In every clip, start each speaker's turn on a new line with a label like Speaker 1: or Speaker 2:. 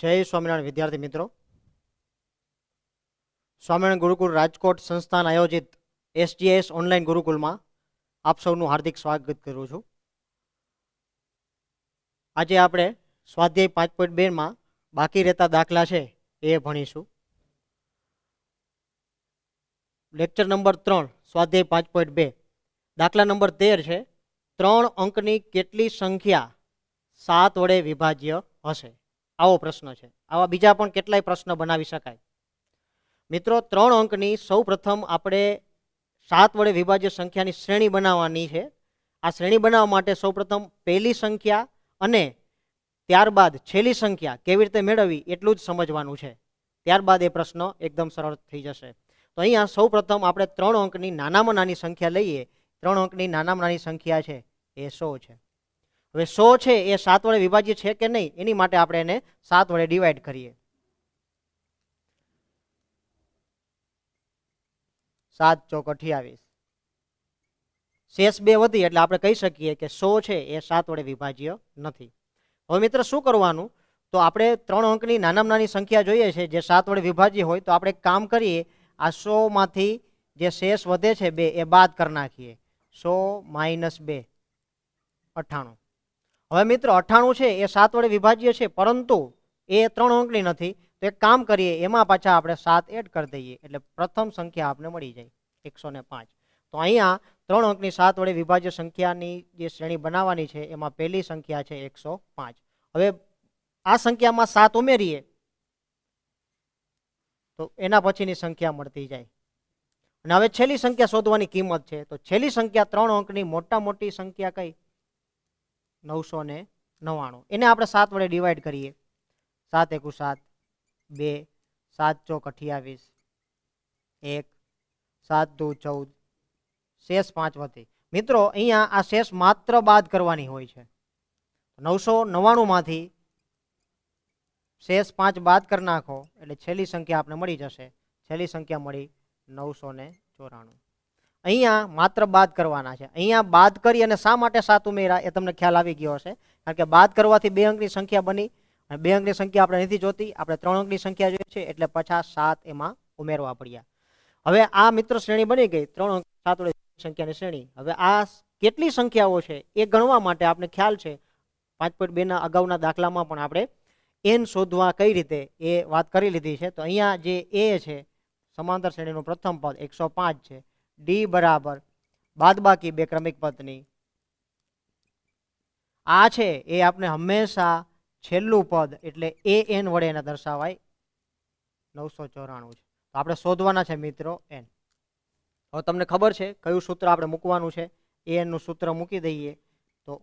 Speaker 1: जय स्वामिनारायण विद्यार्थी मित्रों, स्वामिनारायण गुरुकुल राजकोट संस्थान आयोजित एसजीएस ऑनलाइन गुरुकुल में आप सौનું हार्दिक स्वागत करूँ છું। આજે આપણે સ્વાધ્યાય 5.2 માં બાકી રહેતા દાખલા છે એ ભણીશું। લેક્ચર નંબર 3 સ્વાધ્યાય 5.2 દાખલા નંબર 13 છે। 3 અંકની કેટલી સંખ્યા 7 વડે વિભાજ્ય હશે? આવો પ્રશ્ન છે। આવા બીજા પણ કેટલાય પ્રશ્ન બનાવી શકાય। મિત્રો 3 અંકની સૌ પ્રથમ આપણે 7 વડે વિભાજ્ય સંખ્યાની શ્રેણી બનાવવાની છે। આ શ્રેણી બનાવવા માટે સૌ પ્રથમ પહેલી સંખ્યા અને ત્યારબાદ છેલ્લી સંખ્યા કેવી રીતે મેળવવી એટલું જ સમજવાનું છે। ત્યારબાદ એ પ્રશ્ન એકદમ સરળ થઈ જશે। તો અહીંયા સૌ પ્રથમ આપણે 3 અંકની નાનામાં નાની સંખ્યા લઈએ। 3 અંકની નાનામાં નાની સંખ્યા છે એ 100 છે। હવે 100 છે એ 7 વડે વિભાજ્ય છે કે નહીં એની માટે આપણે એને 7 વડે ડિવાઈડ કરીએ। 7 ચોક 28 શેષ 2 વધી એટલે આપણે કહી શકીએ કે 100 છે એ 7 વડે વિભાજ્ય નથી। હવે મિત્ર શું કરવાનું, તો આપણે 3 અંકની નાનામાં નાની સંખ્યા જોઈએ છે જે 7 વડે વિભાજ્ય હોય તો આપણે કામ કરીએ, આ 100 માંથી જે શેષ વધે છે 2 એ બાદ કરી નાખીએ। 100 - 2 98। હવે મિત્ર 98 છે એ 7 વડે વિભાજ્ય છે પરંતુ એ 3 અંકની નથી, તો એક કામ કરીએ એમાં પાછા આપણે 7 એડ કરી દઈએ એટલે પ્રથમ સંખ્યા આપણે મળી જાય 105। તો અહીંયા 3 અંકની 7 વડે વિભાજ્ય સંખ્યાની જે શ્રેણી બનાવવાની છે એમાં પહેલી સંખ્યા છે 105। હવે આ સંખ્યામાં 7 ઉમેરીએ તો એના પછીની સંખ્યા મળતી જાય। અને હવે છેલ્લી સંખ્યા શોધવાની કિંમત છે, તો છેલ્લી સંખ્યા 3 અંકની મોટા મોટી સંખ્યા કઈ 999, એને આપણે 7 વડે ડિવાઈડ કરીએ। 7 × 7 2 7 ચોક 28 1 7 2 14 શેષ 5 વધી। મિત્રો અહીંયા આ શેષ માત્ર બાદ કરવાની હોય છે। 999 માંથી શેષ 5 બાદ કરી નાખો એટલે છેલ્લી સંખ્યા આપણે મળી જશે। છેલ્લી સંખ્યા મળી 994। અહીંયા માત્ર બાદ કરવાના છે। અહીંયા બાદ કરી અને શા માટે 7 ઉમેર્યા એ તમને ખ્યાલ આવી ગયો હશે, કારણ કે બાદ કરવાથી 2 અંકની સંખ્યા બની અને 2 અંકની સંખ્યા આપણે નથી જોતી, આપણે 3 અંકની સંખ્યા જોઈએ છે એટલે પાછા 7 એમાં ઉમેરવા પડ્યા। હવે આ મિત્ર શ્રેણી બની ગઈ 3 અંક 7 વડે સંખ્યાની શ્રેણી। હવે આ કેટલી સંખ્યાઓ છે એ ગણવા માટે આપણે ખ્યાલ છે 5.2 ના અગાઉના દાખલામાં પણ આપણે n શોધવા કઈ રીતે એ વાત કરી લીધી છે। તો અહીંયા જે a છે સમાંતર શ્રેણીનું પ્રથમ પદ 105 છે, d બરાબર બાદબાકી 2 ક્રમિક પદની આ છે એ આપણે હંમેશા છેલ્લું પદ એટલે an વડે એને દર્શાવાય 994 છે। તો આપણે શોધવાના છે મિત્રો n। હવે તમને ખબર છે કયું સૂત્ર આપણે મૂકવાનું છે, an નું સૂત્ર મૂકી દઈએ તો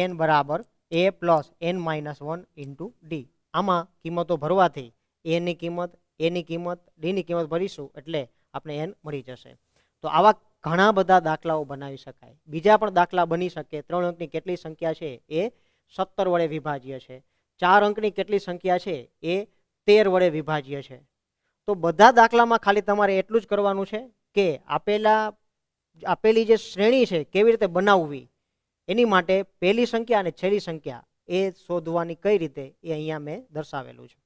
Speaker 1: an બરાબર a + n - 1 * d। આમાં કિંમતો ભરવાથી a ની કિંમત, a ની કિંમત, d ની કિંમત ભરીશું એટલે આપણે n મળી જશે। તો આવા ઘણા બધા દાખલાઓ બનાવી શકાય। બીજા પણ દાખલા બની શકે। 3 અંકની કેટલી સંખ્યા છે એ 17 વડે વિભાજ્ય છે। 4 અંકની કેટલી સંખ્યા છે એ 13 વડે વિભાજ્ય છે। તો બધા દાખલામાં ખાલી તમારે એટલું જ કરવાનું છે કે આપેલી જે શ્રેણી છે કેવી રીતે બનાવવી એની માટે પહેલી સંખ્યા અને છેલ્લી સંખ્યા એ શોધવાની કઈ રીતે એ અહીંયા મેં દર્શાવેલું છે।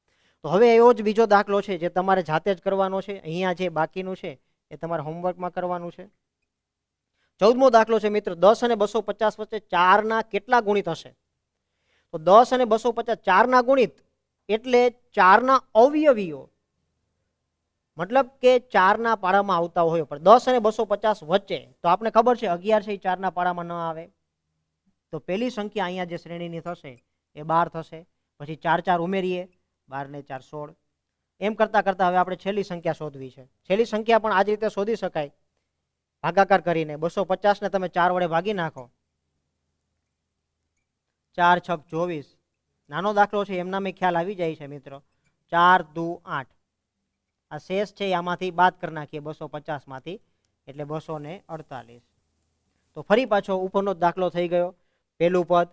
Speaker 1: તો હવે એવો જ બીજો દાખલો છે જે તમારે જાતે જ કરવાનો છે। અહીંયા જે બાકીનું છે એ તમારે હોમવર્કમાં કરવાનું છે। 14મો દાખલો છે મિત્રો, 10 અને 250 વચ્ચે 4 ના કેટલા ગુણિત હશે? તો 10 અને 250 4 ના ગુણિત એટલે 4 ના અવયવીઓ, મતલબ કે 4 ના પાડામાં આવતા હોય પણ 10 અને 250 વચ્ચે તો આપણે ખબર છે 11 છે એ 4 ના પાડામાં ન આવે। તો પહેલી સંખ્યા અહીંયા જે શ્રેણીની થશે એ 12 થશે। પછી 4 4 ઉમેરીએ 12 ને 4 16। એમ કરતા કરતા હવે આપણે છેલ્લી સંખ્યા શોધવી છે। છેલ્લી સંખ્યા પણ આ જ રીતે શોધી શકાય, ભાગાકાર કરીને 250 ને તમે 4 વડે ભાગી નાખો, 4 6 24। નાનો દાખલો છે એમના મેં ખ્યાલ આવી જાય છે મિત્રો। 4 2 8 આ શેષ છે આમાંથી બાદ કરી નાખીએ 250 માંથી એટલે 248। તો ફરી પાછો ઉપરનો દાખલો થઈ ગયો। પહેલું પદ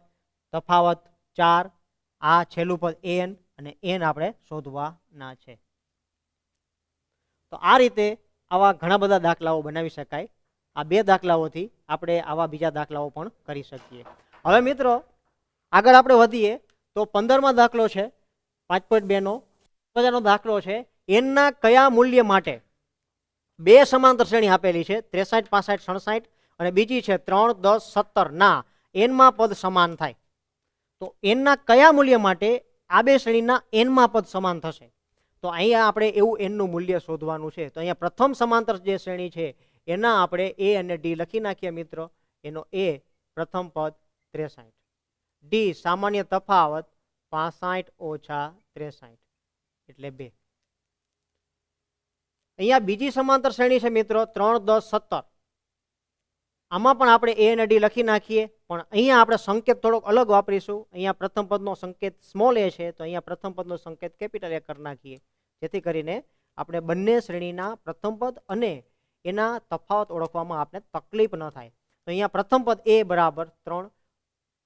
Speaker 1: તફાવત 4, આ છેલ્લું પદ n અને n આપણે શોધવાના છે। તો આ રીતે આવા ઘણા બધા દાખલાઓ બનાવી શકાય। આ 2 દાખલાઓથી આપણે આવા બીજા દાખલાઓ પણ કરી શકીએ। હવે મિત્રો આગળ આપણે વધીએ તો 15મા દાખલો છે 5.2 નો મજાનો દાખલો છે. એનના કયા મૂલ્ય માટે બે સમાંતર શ્રેણી આપેલી છે 63, 65, 67 અને બીજી છે 3, 10, 17 ના એનમાં પદ સમાન થાય. તો એનના કયા મૂલ્ય માટે આ બે શ્રેણીના એનમાં પદ સમાન થશે? તો અહીંયા આપણે એવું એનનું મૂલ્ય શોધવાનું છે. તો અહીંયા પ્રથમ સમાંતર જે શ્રેણી છે એના આપણે એ અને ડી લખી નાખીએ મિત્રો. એનો એ પ્રથમ પદ 63, ડી સામાન્ય તફાવત 65 ઓછા 63 એટલે 2. અહીંયા બીજી સમાંતર શ્રેણી છે મિત્રો 3, 10, 17. આમાં પણ આપણે એ અને ડી લખી નાખીએ, પણ અહીંયા આપણે સંકેત થોડોક અલગ વાપરીશું. અહીંયા પ્રથમ પદનો સંકેત સ્મોલ એ છે, તો અહીંયા પ્રથમ પદનો સંકેત કેપિટલ એ કરી નાખીએ, જેથી કરીને આપણે બંને શ્રેણીના પ્રથમ પદ અને એના તફાવત ઓળખવામાં આપણે તકલીફ ન થાય. તો અહીંયા પ્રથમ પદ એ બરાબર 3,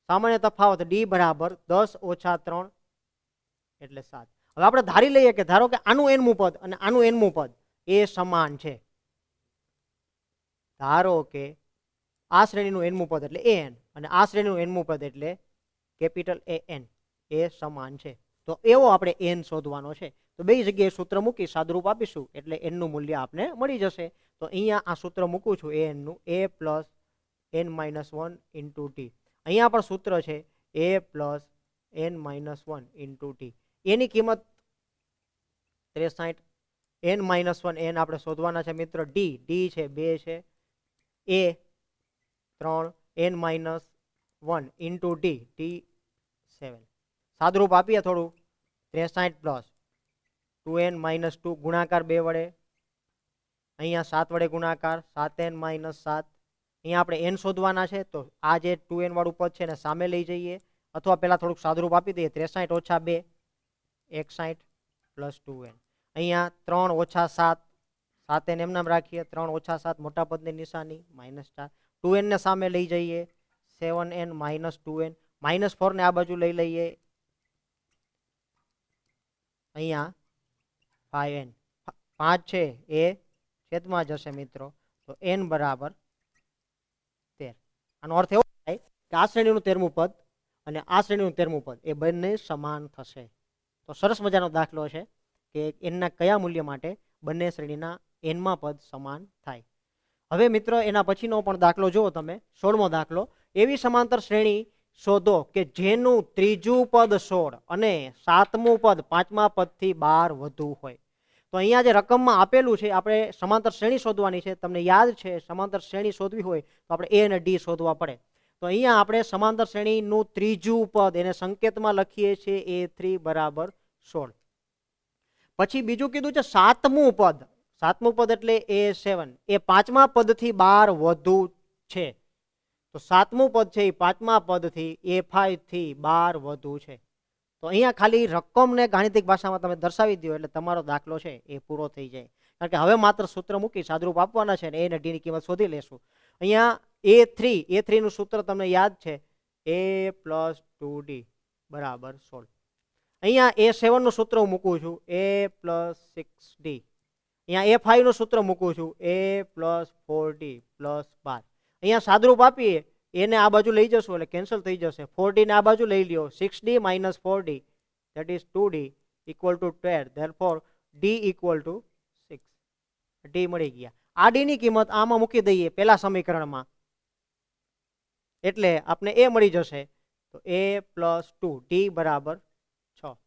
Speaker 1: સામાન્ય તફાવત ડી બરાબર 10 ઓછા 3 એટલે 7. હવે આપણે ધારી લઈએ કે ધારો કે આનું એનમું પદ અને આનું એનમું પદ એ સમાન છે. ધારો કે આ શ્રેણીનું એનમું પદ એટલે એન અને આ શ્રેણીનું એનમું પદ એટલે કેપિટલ એન એ સમાન છે. તો એવો આપણે એન શોધવાનો છે. તો બે જગ્યાએ સૂત્ર મૂકી સાદુરૂપ આપીશું એટલે એનનું મૂલ્ય આપણે મળી જશે. તો અહીંયા આ સૂત્ર મૂકું છું એ એનનું, a plus n minus 1 into T. અહીંયા પણ સૂત્ર છે a plus n minus 1 into T. એની કિંમત 63, n માઇનસ 1 n આપણે શોધવાના છે મિત્રો. ડી છે 2 છે, a 3, n minus 1 into T 7. સાદુરૂપ આપીએ થોડું. 63 પ્લસ 2n માઇનસ 2 ગુણાકાર 2 વડે, અહીંયા 7 વડે ગુણાકાર 7n માઇનસ 7. અહીંયા આપણે n શોધવાના છે, તો આ જે 2n વાળું પદ છે એને સામે લઈ જઈએ, અથવા પહેલા થોડુંક સાદુરૂપ આપી દઈએ. 63 ઓછા 2 61 પ્લસ 2n. અહીંયા 3 ઓછા 7, 7n એમ નામ રાખીએ. 3 ઓછા 7 મોટા પદની નિશાની -4. 2n ને સામે લઈ જઈએ, 7n માઇનસ 2n. -4 ને આ બાજુ લઈ લઈએ, અહીંયા 5n. 5 છે એ છેદમાં જશે મિત્રો, તો n બરાબર 13. આનો અર્થ એવો થાય કે આ શ્રેણીનું 13મું પદ અને આ શ્રેણીનું 13મું પદ એ બંને સમાન થશે. તો સરસ મજાનો દાખલો છે કે એનના કયા મૂલ્ય માટે બંને શ્રેણીના એનમાં પદ સમાન થાય. હવે મિત્રો એના પછીનો પણ દાખલો જુઓ તમે, 16મો દાખલો. એવી સમાંતર શ્રેણી શોધો કે જેનું ત્રીજું પદ 16 અને 7મું પદ 5મા પદથી 12 વધુ હોય. તો અહીંયા જે રકમમાં આપેલું છે આપણે સમાંતર શ્રેણી શોધવાની છે. તમને યાદ છે સમાંતર શ્રેણી શોધવી હોય તો આપણે એ અને ડી શોધવા પડે. તો અહીંયા આપણે સમાંતર શ્રેણીનું ત્રીજું પદ એને સંકેતમાં લખીએ છીએ a3 બરાબર 16. પછી બીજું કીધું છે 7મું પદ. 7મું પદ એટલે a7 એ 5મા પદથી 12 વધુ છે. તો 7મું પદ છે એ 5મા પદથી a5 થી 12 વધુ છે. તો અહીંયા ખાલી રકમને ગાણિતિક ભાષામાં તમે દર્શાવી દો એટલે તમારો દાખલો છે એ પૂરો થઈ જાય. કારણ કે હવે માત્ર સૂત્ર મૂકી સાદુરૂપ આપવાના છે અને એ અને ડી ની કિંમત શોધી લેશું. અહીંયા a3 નું સૂત્ર તમને યાદ છે, a પ્લસ 2d બરાબર 16. અહીંયા a7 નું સૂત્ર હું મૂકું છું, a પ્લસ 6d. અહીંયા a5 નું સૂત્ર મૂકું છું, a પ્લસ 4d પ્લસ 12. અહીંયા સાદુરૂપ આપીએ, એને આ બાજુ લઈ જશું એટલે કેન્સલ થઈ જશે. 4d ને આ બાજુ લઈ લ્યો, 6d minus 4d that is 2d equal to 12. therefore d equal to 6. d મળી ગયા. આ d ની કિંમત આમાં મૂકી દઈએ પહેલા સમીકરણમાં એટલે આપણે a મળી જશે. તો a plus 2 d બરાબર 6.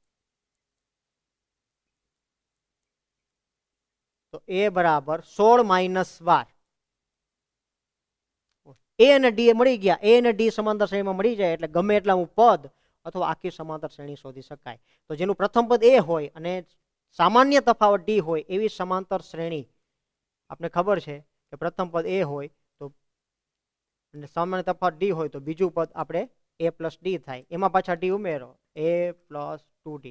Speaker 1: તો a બરાબર 16 minus 12. એ અને ડી મળી ગયા. એ અને ડી સમાંતર શ્રેણીમાં મળી જાય એટલે ગમે એટલા પદ અથવા આખી સમાંતર શ્રેણી શોધી શકાય. તો જેનું પ્રથમ પદ એ હોય અને સામાન્ય તફાવત ડી હોય એવી સમાંતર શ્રેણી આપણે ખબર છે કે પ્રથમ પદ એ હોય તો અને સામાન્ય તફાવત ડી હોય તો બીજું પદ આપણે a પ્લસ ડી થાય. એમાં પાછા ડી ઉમેરો, a plus 2d,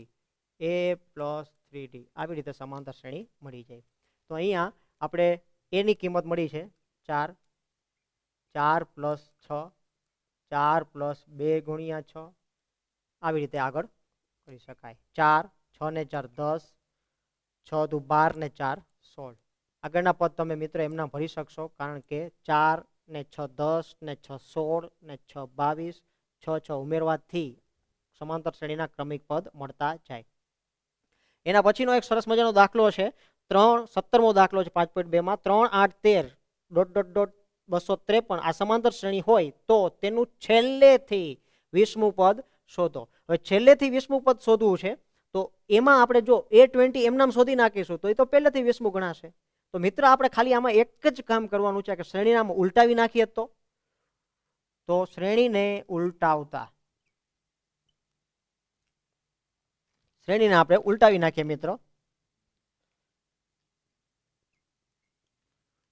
Speaker 1: a plus 3d. આવી રીતે સમાંતર શ્રેણી મળી જાય. તો અહીંયા આપણે એની કિંમત મળી છે 4, 4 પ્લસ 6, 4 પ્લસ 2 ગુણ્યા 6. આવી રીતે આગળ કરી શકાય. 4, 6 ને 4 10, 6 દુ 12 ને 4 16. આગળના પદ તમે મિત્રો એમના ભરી શકશો કારણ કે 4 ને 6 10 ને 6 16 ને 6 22, 6 6 ઉમેરવાથી સમાંતર શ્રેણીના ક્રમિક પદ મળતા જાય. એના પછીનો એક સરસ મજાનો દાખલો છે 17મો દાખલો છે 5.2 માં 3 8 13 ડોટ ડોટ ડોટ 253 આ સમાંતર શ્રેણી હોય તો તેનું છેલ્લેથી 20મું પદ શોધો. હવે છેલ્લેથી 20મું પદ શોધવું છે તો એમાં આપણે જો A20 એમનામ શોધી નાખીશું તો એ તો પહેલેથી 20મું ગણાશે. તો મિત્ર આપણે ખાલી આમાં એક જ કામ કરવાનું છે કે શ્રેણીને આમ ઉલટાવી નાખીએ તો શ્રેણીને ઉલટાવતા શ્રેણીને આપણે ઉલટાવી નાખીએ મિત્રો.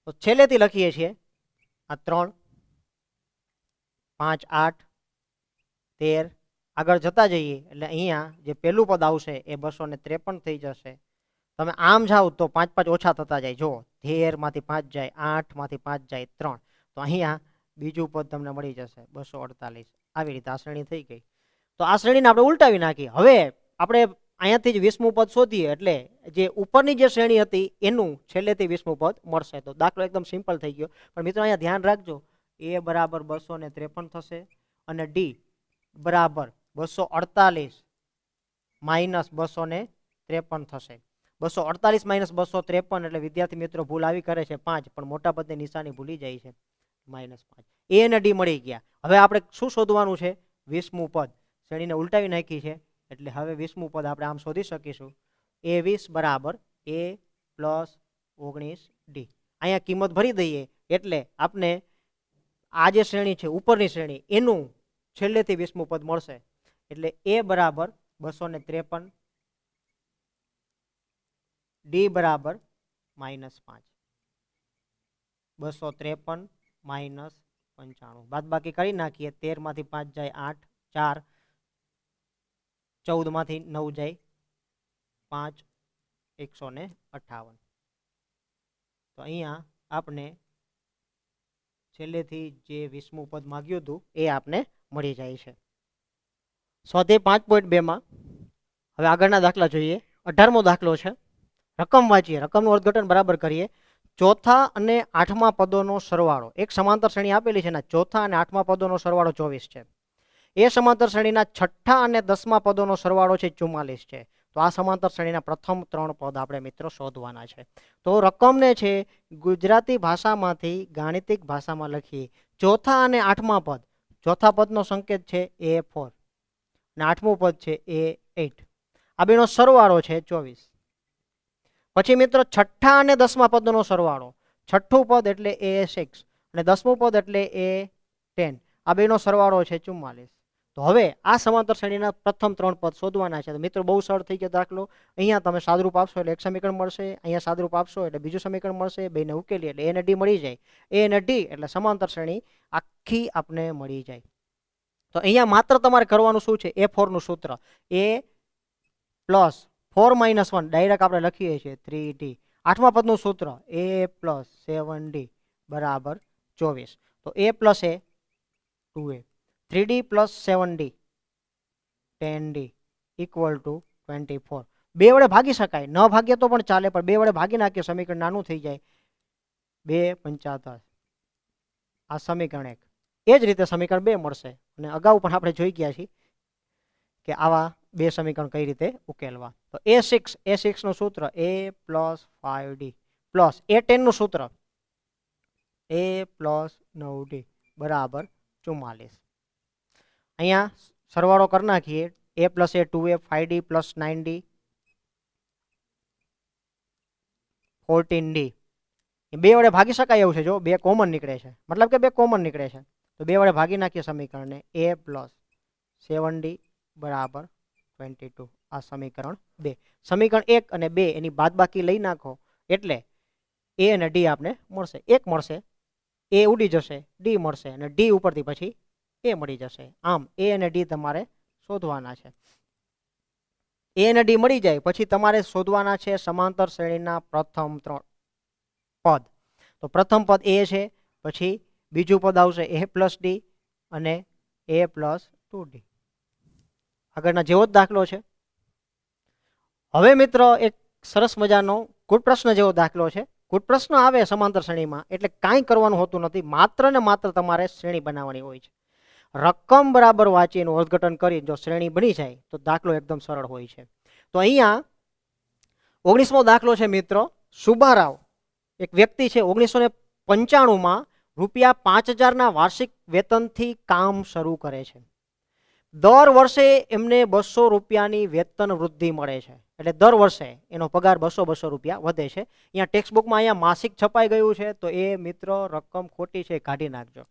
Speaker 1: તો છેલ્લેથી લખીએ છીએ આ 3 5 8 13 આગળ જતા જઈએ એટલે અહીંયા જે પહેલું પદ આવશે એ 253 થઈ જશે. તમે આમ જાઓ તો 5 5 ઓછા થતા જાય. જો 13 માંથી 5 જાય 8 માંથી 5 જાય 3 તો અહીંયા બીજું પદ તમને મળી જશે 248. આવી રીતે આ શ્રેણી થઈ ગઈ. તો આ શ્રેણીને આપણે ઉલટાવી નાખી. હવે આપણે અહીંયાથી જ 20મું પદ શોધીએ એટલે જે ઉપરની જે શ્રેણી હતી એનું છેલ્લેથી 20મું પદ મળશે. તો દાખલો એકદમ સિમ્પલ થઈ ગયો. પણ મિત્રો અહીંયા ધ્યાન રાખજો A બરાબર 253 થશે અને D બરાબર 248 માઇનસ 253 થશે. 248 માઇનસ 253 એટલે વિદ્યાર્થી મિત્રો ભૂલ આવી કરે છે 5 પણ મોટા પદની નિશાની ભૂલી જાય છે -5. A અને D મળી ગયા. હવે આપણે શું શોધવાનું છે? 20મું પદ. શ્રેણીને ઉલટાવી નાખી છે એટલે હવે 20મું પદ આપણે આમ શોધી શકીશું. A20 બરાબર A પ્લસ 19D. અહીંયા કિંમત ભરી દઈએ એટલે આપણે આ જે શ્રેણી છે ઉપરની શ્રેણી એનું છેલ્લેથી 20મું પદ મળશે. એટલે A બરાબર 253, D બરાબર -5. 253 માઇનસ 95 બાદ બાકી કરી નાખીએ. 13 માંથી 5 જાય 8, 4 14 માંથી 9 જાય 5, 158. તો અહીંયા આપણે છેલ્લેથી જે 20મું પદ માંગ્યું હતું એ આપને મળી જાય છે. સ્વાધ્યાય 5.2 માં હવે આગળના દાખલા જોઈએ. 18મો દાખલો છે. રકમ વાંચીએ, રકમનું અર્થઘટન બરાબર કરીએ. ચોથા અને આઠમા પદોનો સરવાળો. એક સમાંતર શ્રેણી આપેલી છે ને ચોથા અને આઠમા પદોનો સરવાળો 24 છે. એ સમાંતર શ્રેણીના છઠ્ઠા અને 10મા પદોનો સરવાળો છે 44 છે. તો આ સમાંતર શ્રેણીના પ્રથમ 3 પદ આપણે મિત્રો શોધવાના છે. તો રકમને છે ગુજરાતી ભાષામાંથી ગાણિતિક ભાષામાં લખીએ. ચોથા અને આઠમા પદ. ચોથા પદનો સંકેત છે A4 અને આઠમું પદ છે A8. આ બેનો સરવાળો છે 24. પછી મિત્રો છઠ્ઠા અને 10મા પદનો સરવાળો. છઠ્ઠું પદ એટલે A6 અને 10મું પદ એટલે A10. આ બેનો સરવાળો છે 44. તો હવે આ સમાંતર શ્રેણીના પ્રથમ 3 પદ શોધવાના છે. તો મિત્રો બહુ સરળ થઈ ગયો દાખલો. અહીંયા તમે સાદરૂપ આપશો એટલે એક સમીકરણ મળશે, અહીંયા સાદરૂપ આપશો એટલે બીજું સમીકરણ મળશે. બેને ઉકેલી એટલે A અને D મળી જાય. A અને D એટલે સમાંતર શ્રેણી આખી આપને મળી જાય. તો અહીંયા માત્ર તમારે કરવાનું શું છે? A4 નું સૂત્ર. A પ્લસ 4 - 1 ડાયરેક્ટ આપણે લખીએ છીએ 3D. આઠમા પદનું સૂત્ર A પ્લસ 7D બરાબર 24. તો A plus A 2A, 3D plus 7D 10D equal to 24. બે વડે ભાગી શકાય, ન ભાગીએ તો પણ ચાલે, પણ બે વડે ભાગી નાખીએ સમીકરણ નાનું થઈ જાય. 2 × 5 = 10. આ સમીકરણ 1. એ જ રીતે સમીકરણ 2 મળશે. અને અગાઉ પણ આપણે જોઈ ગયા છીએ કે આવા બે સમીકરણ કઈ રીતે ઉકેલવા. તો A6 નું સૂત્ર A plus 5D plus A10 નું સૂત્ર A પ્લસ 9D બરાબર 44. અહીંયા સરવાળો કરી નાખીએ. A plus A 2A, 5D plus 9D 14D. બે વડે ભાગી શકાય એવું છે. જો બે કોમન નીકળે છે, મતલબ કે બે કોમન નીકળે છે તો બે વડે ભાગી નાખીએ સમીકરણને. A પ્લસ 7D બરાબર 22. આ સમીકરણ 2. સમીકરણ 1 અને 2 એની બાદબાકી લઈ નાખો એટલે A અને D આપને મળશે. 1 મળશે, A ઉડી જશે, D મળશે અને D ઉપરથી પછી A મળી જશે. આમ A અને D તમારે શોધવાના છે. A અને D મળી જાય પછી તમારે શોધવાના છે સમાંતર શ્રેણીના પ્રથમ 3 પદ. તો પ્રથમ પદ A છે, પછી બીજું પદ આવશે A પ્લસ D અને A પ્લસ 2D. આગળના જેવો જ દાખલો છે. હવે મિત્રો એક સરસ મજાનો ગુડ પ્રશ્ન જેવો દાખલો છે. ગુડ પ્રશ્ન આવે સમાંતર શ્રેણીમાં એટલે કાંઈ કરવાનું હોતું નથી, માત્ર ને માત્ર તમારે શ્રેણી બનાવવાની હોય છે. રકમ બરાબર વાંચી એનું અર્થઘટન કરી જો શ્રેણી બની જાય તો દાખલો એકદમ સરળ હોય છે. તો અહીંયા 19મો દાખલો છે મિત્રો, સુબારાવ એક વ્યક્તિ છે, 1995માં રૂપિયા 5,000ના વાર્ષિક વેતનથી કામ શરૂ કરે છે. દર વર્ષે એમને 200 રૂપિયાની વેતન વૃદ્ધિ મળે છે. એટલે દર વર્ષે એનો પગાર 200 રૂપિયા વધે છે. અહીંયા ટેક્સ્ટ બુકમાં અહીંયા માસિક છપાઈ ગયું છે, તો એ મિત્રો રકમ ખોટી છે, કાઢી નાખજો.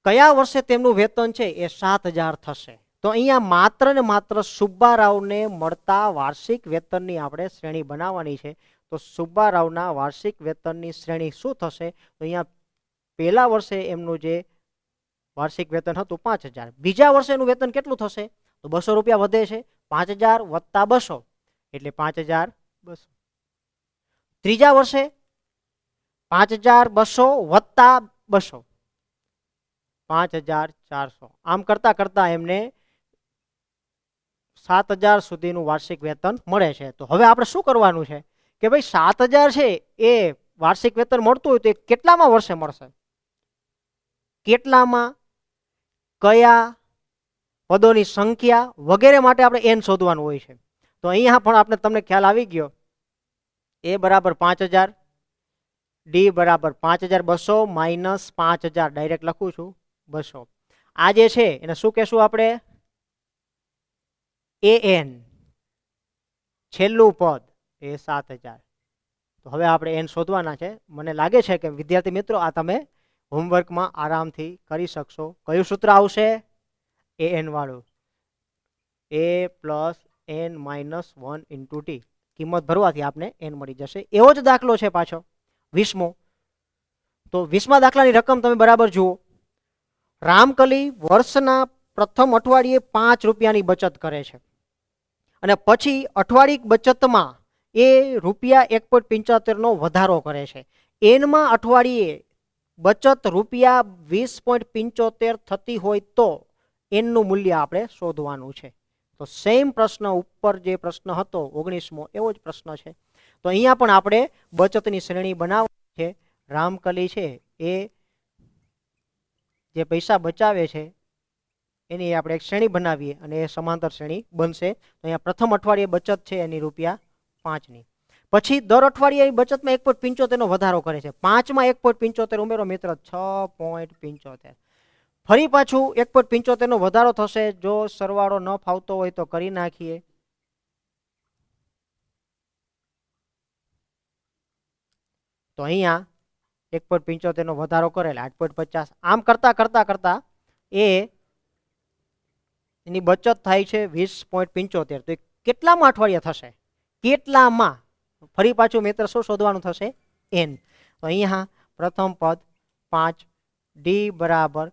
Speaker 1: કયા વર્ષે તેમનું વેતન છે એ 7,000 થશે. તો અહીંયા માત્ર ને માત્ર સુબ્બારાવને મળતા વાર્ષિક વેતનની આપણે શ્રેણી બનાવવાની છે. તો સુબ્બારાવના વાર્ષિક વેતનની શ્રેણી શું થશે? તો અહીંયા પહેલા વર્ષે એમનું જે વાર્ષિક વેતન હતું 5,000, બીજા વર્ષે એનું વેતન કેટલું થશે? તો 200 રૂપિયા વધે છે. 5,000 વત્તા 200 એટલે 5,200. ત્રીજા વર્ષે 5,200 વત્તા 200 5,400. આમ કરતા કરતા એમને 7,000 સુધીનું વાર્ષિક વેતન મળે છે. તો હવે આપણે શું કરવાનું છે કે ભાઈ 7,000 છે એ વાર્ષિક વેતન મળતું હોય તો એ કેટલામાં વર્ષે મળશે, કેટલામાં, કયા પદોની સંખ્યા વગેરે માટે આપણે n શોધવાનું હોય છે. તો અહીંયા પણ આપણે તમને ખ્યાલ આવી ગયો. a બરાબર 5,000, d બરાબર 5,200 માઇનસ 5,000, ડાયરેક્ટ લખું છું 200. આ જે છે એને શું કહેશું આપણે? an. છેલ્લું પદ એ 7,000. તો હવે આપણે n શોધવાના છે. મને લાગે છે કે વિદ્યાર્થી મિત્રો આ તમે હોમવર્કમાં આરામથી કરી શકશો. કયું સૂત્ર આવશે? an વાળું, a plus n minus 1 into t. કિંમત ભરવાથી આપને n મળી જશે. એવો જ દાખલો છે પાછો 20મો. તો 20મા દાખલાની રકમ તમે બરાબર જુઓ. રામકલી વર્ષના પ્રથમ અઠવાડિયે 5 રૂપિયાની બચત કરે છે અને પછી અઠવાડિક બચતમાં એ રૂપિયા 1.75નો વધારો કરે છે. એનમાં અઠવાડિયે બચત રૂપિયા 20.75 થતી હોય તો એનનું મૂલ્ય આપણે શોધવાનું છે. તો સેમ પ્રશ્ન ઉપર જે પ્રશ્ન હતો 19મો એવો જ પ્રશ્ન છે. તો અહીંયા પણ આપણે બચતની શ્રેણી બનાવવાની છે. રામકલી છે એ જે પૈસા બચાવે છે એની આપણે એક શ્રેણી બનાવીએ અને એ સમાંતર શ્રેણી બનશે. તો અહીંયા પ્રથમ અઠવાડિયે બચત છે એની રૂપિયા 5ની. પછી દર અઠવાડિયે બચતમાં 1.75નો વધારો કરે છે. 5માં 1.75 ઉમેરો મિત્ર, 6.75. ફરી પાછું 1.75નો વધારો થશે. જો સરવાળો ન ફાવતો હોય તો કરી નાખીએ. તો અહીંયા 1.75નો વધારો કરેલ 8.50. આમ કરતા કરતા કરતા એની બચત થાય છે 20.75. તો કેટલામાં અઠવાડિયા થશે? કેટલામાં? ફરી પાછું મિત્ર શું શોધવાનું થશે? n. તો અહીંયા પ્રથમ પદ 5, d બરાબર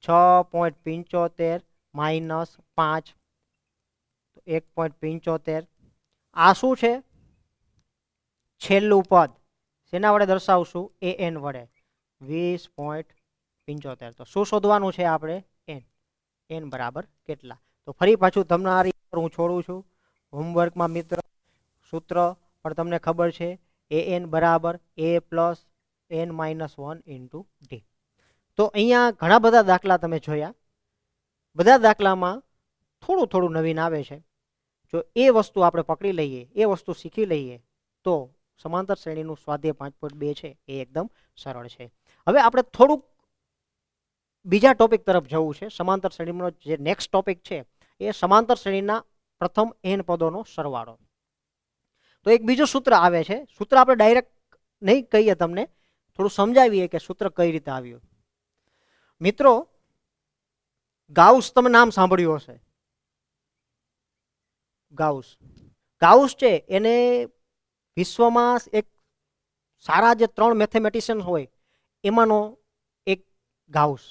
Speaker 1: 6.75 માઇનસ 5 1.75. આ શું છે? છેલ્લું પદ. શેના વડે દર્શાવશું? an વડે. 20.75. તો શું શોધવાનું છે આપણે? n બરાબર કેટલા? તો ફરી પાછું તમારી હું છોડું છું. હોમવર્કમાં મિત્ર સૂત્ર પણ તમને ખબર છે. an બરાબર a plus n minus 1 into d. તો અહીંયા ઘણા બધા દાખલા તમે જોયા. બધા દાખલામાં થોડું થોડું નવીન આવે છે. જો એ વસ્તુ આપણે પકડી લઈએ, એ વસ્તુ શીખી લઈએ તો સમાંતર શ્રેણીનું સ્વાધ્યાય 5.2 છે એ એકદમ સરળ છે. હવે આપણે થોડુંક બીજા ટોપિક તરફ જવું છે. સમાંતર શ્રેણીનો જે નેક્સ્ટ ટોપિક છે એ સમાંતર શ્રેણીના પ્રથમ n પદોનો સરવાળો. તો એક બીજું સૂત્ર આવે છે. સૂત્ર આપણે ડાયરેક્ટ નહીં કહીએ, તમને થોડું સમજાવીએ કે સૂત્ર કઈ રીતે આવ્યું. મિત્રો, ગાઉસ તમે નામ સાંભળ્યું હશે. ગાઉસ છે એને વિશ્વમાં એક સારા જે 3 મેથેમેટિશિયન હોય એમાંનો એક ગાઉસ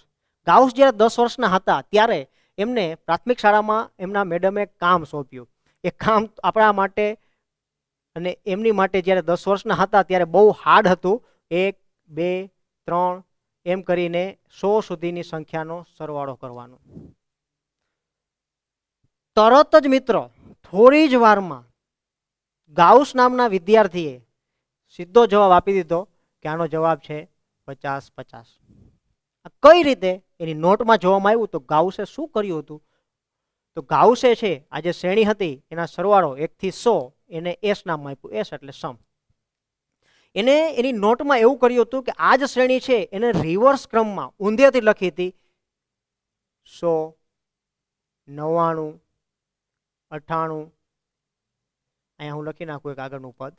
Speaker 1: જ્યારે 10 વર્ષના હતા ત્યારે એમને પ્રાથમિક શાળામાં એમના મેડમે કામ સોંપ્યું. એ કામ આપણા માટે અને એમની માટે જ્યારે 10 વર્ષના હતા ત્યારે બહુ હાર્ડ હતું. 1, 2, 3 એમ કરીને 100 સુધીની સંખ્યાનો સરવાળો કરવાનો. તરત જ મિત્રો થોડી જ વારમાં ગાઉસ નામના વિદ્યાર્થીએ સીધો જવાબ આપી દીધો કે આનો જવાબ છે 50-50. કઈ રીતે? એની નોટમાં જોવામાં આવ્યું તો ગાઉસે શું કર્યું હતું? તો ગાઉસે છે આ જે શ્રેણી હતી એના સરવાળો 1 થી 100 એને એસ નામ આપ્યું, એસ એટલે સમ. એને એની નોટમાં એવું કર્યું હતું કે આ જ શ્રેણી છે એને રિવર્સ ક્રમમાં ઊંધેથી લખી હતી 100, 99, 98. અહીંયા હું લખી નાખું એક આગળનું પદ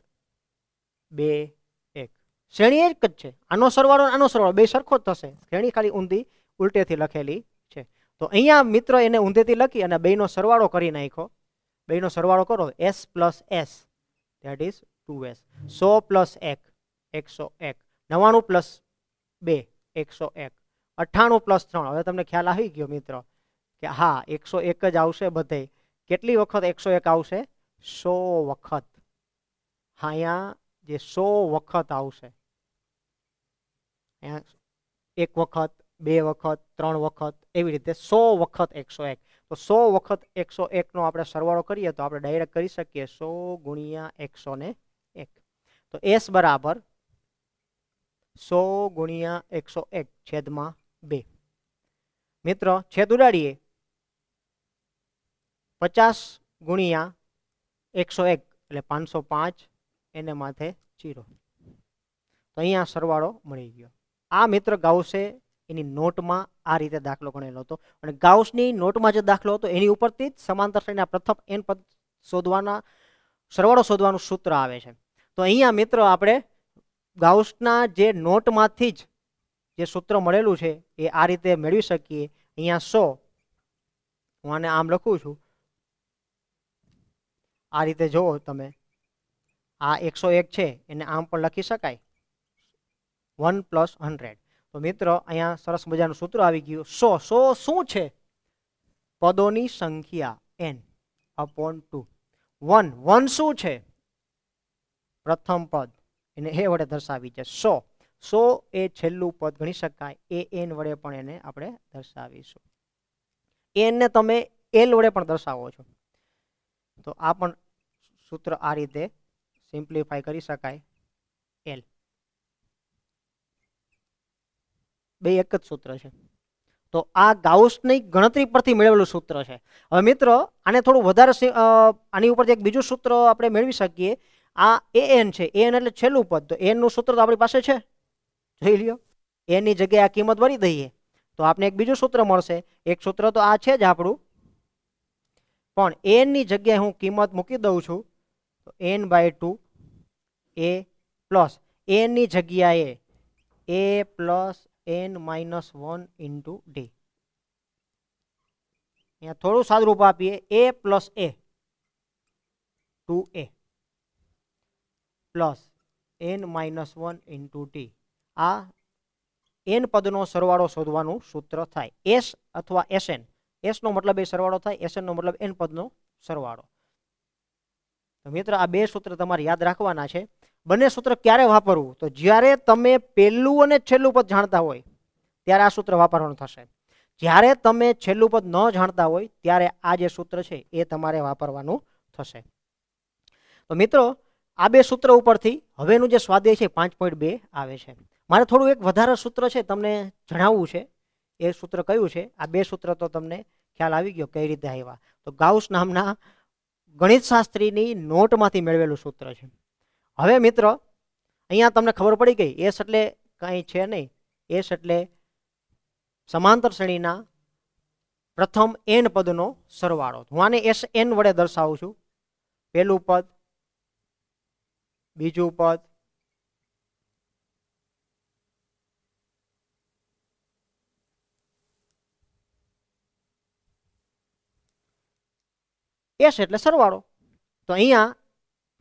Speaker 1: 2, 1. શ્રેણી એક જ છે, આનો સરવાળો બે સરખો જ થશે, શ્રેણી ખાલી ઊંધી ઉલટેથી લખેલી છે. તો અહીંયા મિત્ર એને ઊંધેથી લખી અને બેનો સરવાળો કરી નાખ્યો. બેનો સરવાળો કરો s plus s that is 2s. 100 plus 1 101, 99 plus 2 101, 98 plus 3. હવે તમને ખ્યાલ આવી ગયો મિત્રો કે હા 101 જ આવશે બધે. કેટલી વખત 101 આવશે? 100 વખત. હા અહીંયા જે 100 વખત આવશે, એક વખત, બે વખત, 3 વખત, એવી રીતે 100 વખત 101. તો 100 વખત 101 નો આપણે સરવાળો કરીએ તો આપણે ડાયરેક્ટ કરી શકીએ 100 ગુણ્યા 101. તો s બરાબર 100 ગુણ્યા 101 છેદમાં 2. મિત્ર છેદ ઉડાડીએ 50 ગુણ્યા 101 એટલે 505, એને માથે 0. તો અહીંયા સરવાળો મળી ગયો. આ મિત્ર ગાઉસે એની નોટમાં આ રીતે દાખલો ગણેલો હતો અને ગાઉસની નોટમાં જે દાખલો હતો એની ઉપરથી જ સમાંતર શ્રેણીના પ્રથમ n પદ શોધવાના સરવાળો શોધવાનું સૂત્ર આવે છે. તો અહીંયા મિત્રો આપણે ગાઉસના જે નોટમાંથી જ જે સૂત્ર મળેલું છે એ આ રીતે મેળવી શકીએ. અહીંયા 100, હું આને આમ લખું છું, આ રીતે જોવો તમે, આ 101 છે એને આમ પણ લખી શકાય 1 + 100. તો મિત્રો અહીંયા સરસ મજાનું સૂત્ર આવી ગયું 100. 100 શું છે? પદોની સંખ્યા n upon 2. 1 શું છે? પ્રથમ પદ, એને એ વડે દર્શાવી છે 100. 100 એ છેલ્લું પદ ગણી શકાય, એ n વડે પણ એને આપણે દર્શાવીશું. n ને તમે l વડે પણ દર્શાવો છો. તો આ પણ સૂત્ર આ રીતે સિમ્પ્લિફાય કરી શકાય. l બે એક જ સૂત્ર છે. તો આ ગાઉસની ગણતરી પરથી મેળવેલું સૂત્ર છે. હવે મિત્રો આને થોડું વધારે આની ઉપરથી એક બીજું સૂત્ર આપણે મેળવી શકીએ. આ an છે, an એટલે છેલ્લું પદ. તો n નું સૂત્ર તો આપણી પાસે છે, જોઈ લ્યો. n ની જગ્યાએ આ કિંમત ભરી દઈએ તો આપણે એક બીજું સૂત્ર મળશે. એક સૂત્ર તો આ છે જ આપણું, પણ n ની જગ્યાએ હું કિંમત મૂકી દઉં છું તો n/2 a પ્લસ n ની જગ્યાએ a plus n-1 into d. અહીંયા થોડું સાદુરૂપ આપીએ a plus a 2a plus n-1 into d. આ n પદનો સરવાળો શોધવાનું સૂત્ર થાય. s અથવા sn, s નો મતલબ એ સરવાળો થાય, sn નો મતલબ n પદનો સરવાળો. તો મિત્ર આ બે સૂત્ર તમારે યાદ રાખવાના છે. બંને સૂત્ર ક્યારે વાપરવું? તો જ્યારે તમે પહેલું અને છેલ્લું પદ જાણતા હોય ત્યારે આ સૂત્ર વાપરવાનું થશે. જ્યારે તમે છેલ્લું પદ ન જાણતા હોય ત્યારે આ જે સૂત્ર છે એ તમારે વાપરવાનું થશે. તો મિત્રો આ બે સૂત્ર ઉપરથી હવેનું જે સ્વાધ્યાય છે 5.2 આવે છે. મારે થોડું એક વધારે સૂત્ર છે તમને જણાવવું છે. એ સૂત્ર કયું છે? આ બે સૂત્ર તો તમને ખ્યાલ આવી ગયો કઈ રીતે આવ્યા. તો ગાઉસ નામના ગણિત શાસ્ત્રીની નોટમાંથી મેળવેલું સૂત્ર છે. હવે મિત્રો અહીંયા તમને ખબર પડી ગઈ, એસ એટલે કંઈ છે નહીં. એસ એટલે સમાંતર શ્રેણીના પ્રથમ n પદનો સરવાળો. હું આને Sn વડે દર્શાવું છું. પહેલું પદ, બીજું પદ, S એટલે સરવાળો. તો અહીંયા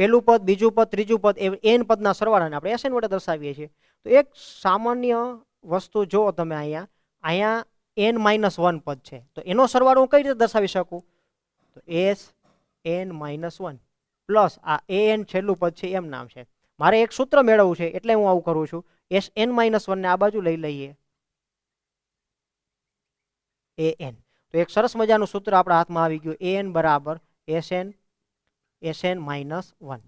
Speaker 1: પહેલું પદ, બીજું પદ, ત્રીજું પદ એ n પદના સરવાળાને આપણે Sn વડે દર્શાવીએ છીએ. તો એક સામાન્ય વસ્તુ જો તમે અહીંયા n-1 પદ છે તો એનો સરવાળો હું કઈ રીતે દર્શાવી શકું? તો Sn-1 પ્લસ આ an છેલ્લું પદ છે એમ નામ છે. મારે એક સૂત્ર મેળવવું છે એટલે હું આવું કરું છું. Sn-1 ને આ બાજુ લઈ લઈએ an. તો એક સરસ મજાનું સૂત્ર આપણા હાથમાં આવી ગયું. an બરાબર Sn-1.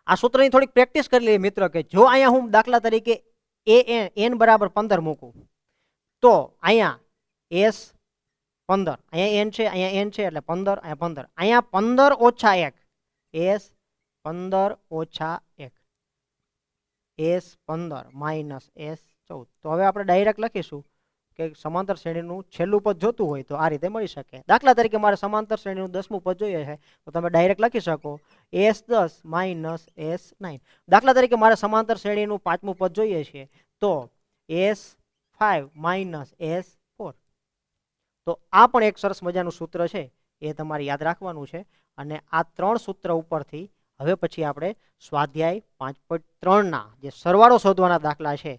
Speaker 1: આ સૂત્રની થોડીક પ્રેક્ટિસ કરી લઈએ મિત્રો, કે જો અહીંયા હું દાખલા તરીકે n બરાબર 15 મૂકું તો અહીંયા s 15 અહીંયા n છે, અહીંયા n છે એટલે 15, અહીંયા 15, અહીંયા 15 ઓછા 1 s 15 ઓછા 1 s 15 માઇનસ s 14. તો હવે આપણે ડાયરેક્ટ લખીશું કે સમાંતર શ્રેણીનું છેલ્લું પદ જોતું હોય તો આ રીતે મળી શકે. દાખલા તરીકે મારે સમાંતર શ્રેણીનું 10મું પદ જોઈએ છે તો તમે ડાયરેક્ટ લખી શકો s10 માઇનસ s9. દાખલા તરીકે મારે સમાંતર શ્રેણીનું 5મું પદ જોઈએ છે તો s5 માઇનસ s4. તો આ પણ એક સરસ મજાનું સૂત્ર છે, એ તમારે યાદ રાખવાનું છે. અને આ 3 સૂત્ર ઉપરથી હવે પછી આપણે સ્વાધ્યાય 5.3ના જે સરવાળો શોધવાના દાખલા છે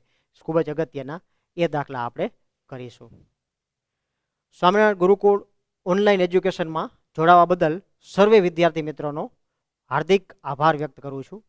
Speaker 1: ખૂબ જ અગત્યના, એ દાખલા આપણે કરીશું. સ્વામિનારાયણ ગુરુકુળ ઓનલાઈન એજ્યુકેશનમાં જોડાવા બદલ સર્વે વિદ્યાર્થી મિત્રોનો હાર્દિક આભાર વ્યક્ત કરું છું.